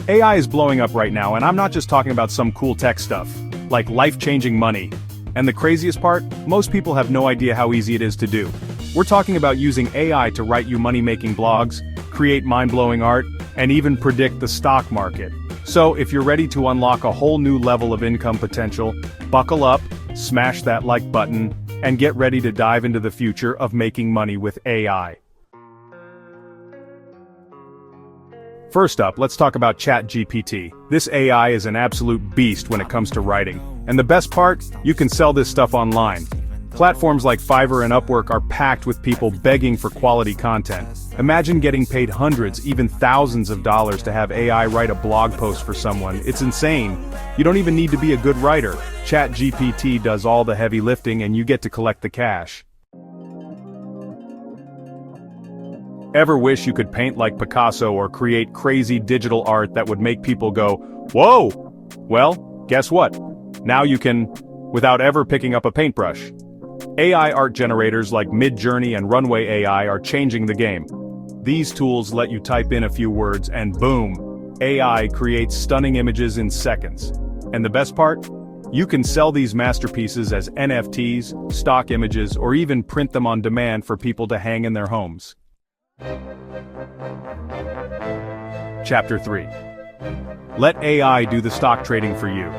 AI is blowing up right now, and I'm not just talking about some cool tech stuff, like life-changing money. And the craziest part, most people have no idea how easy it is to do. We're talking about using AI to write you money-making blogs, create mind-blowing art, and even predict the stock market. So, if you're ready to unlock a whole new level of income potential, buckle up, smash that like button, and get ready to dive into the future of making money with AI. First up, let's talk about ChatGPT. This AI is an absolute beast when it comes to writing. And the best part, you can sell this stuff online. Platforms like Fiverr and Upwork are packed with people begging for quality content. Imagine getting paid hundreds, even thousands of dollars to have AI write a blog post for someone. It's insane. You don't even need to be a good writer. ChatGPT does all the heavy lifting and you get to collect the cash. Ever wish you could paint like Picasso or create crazy digital art that would make people go, "Whoa!" Well, guess what? Now you can, without ever picking up a paintbrush. AI art generators like MidJourney and Runway AI are changing the game. These tools let you type in a few words and boom, AI creates stunning images in seconds. And the best part? You can sell these masterpieces as NFTs, stock images, or even print them on demand for people to hang in their homes. Chapter 3. Let AI do the stock trading for you.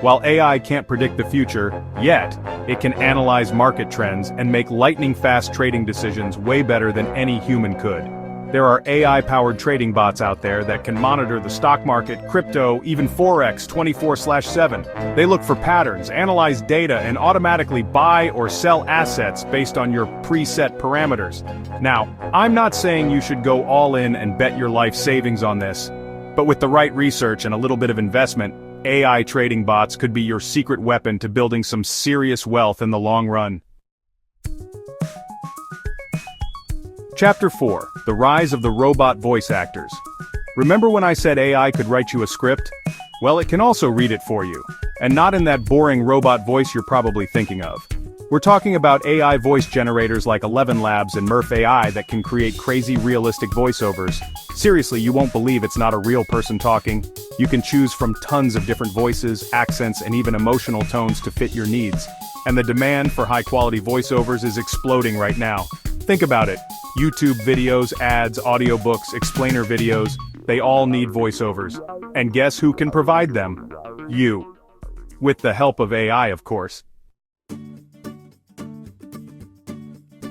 While AI can't predict the future, yet, it can analyze market trends and make lightning-fast trading decisions way better than any human could. There are AI-powered trading bots out there that can monitor the stock market, crypto, even Forex 24/7. They look for patterns, analyze data, and automatically buy or sell assets based on your preset parameters. Now, I'm not saying you should go all in and bet your life savings on this, but with the right research and a little bit of investment, AI trading bots could be your secret weapon to building some serious wealth in the long run. Chapter 4. The Rise of the Robot Voice Actors. Remember when I said AI could write you a script? Well, it can also read it for you. And not in that boring robot voice you're probably thinking of. We're talking about AI voice generators like ElevenLabs and Murf AI that can create crazy realistic voiceovers. Seriously, you won't believe it's not a real person talking. You can choose from tons of different voices, accents, and even emotional tones to fit your needs. And the demand for high-quality voiceovers is exploding right now. Think about it. YouTube videos, ads, audiobooks, explainer videos, they all need voiceovers. And guess who can provide them? You. With the help of AI, of course.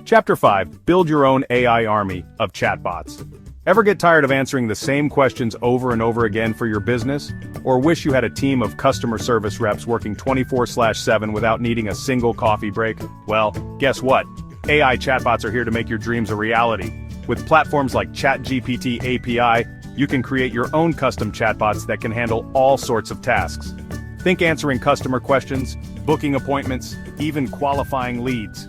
Chapter 5. Build your own AI army of chatbots. Ever get tired of answering the same questions over and over again for your business? Or wish you had a team of customer service reps working 24/7 without needing a single coffee break? Well, guess what? AI chatbots are here to make your dreams a reality. With platforms like ChatGPT API, you can create your own custom chatbots that can handle all sorts of tasks. Think answering customer questions, booking appointments, even qualifying leads.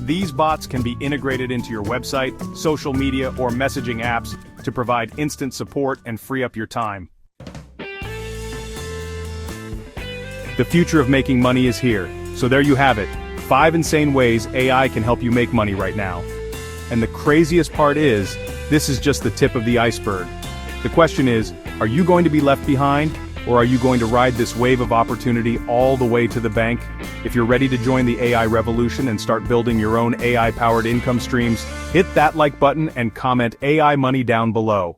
These bots can be integrated into your website, social media, or messaging apps to provide instant support and free up your time. The future of making money is here, so there you have it. 5 insane ways AI can help you make money right now. And the craziest part is, this is just the tip of the iceberg. The question is, are you going to be left behind, or are you going to ride this wave of opportunity all the way to the bank? If you're ready to join the AI revolution and start building your own AI-powered income streams, hit that like button and comment AI money down below.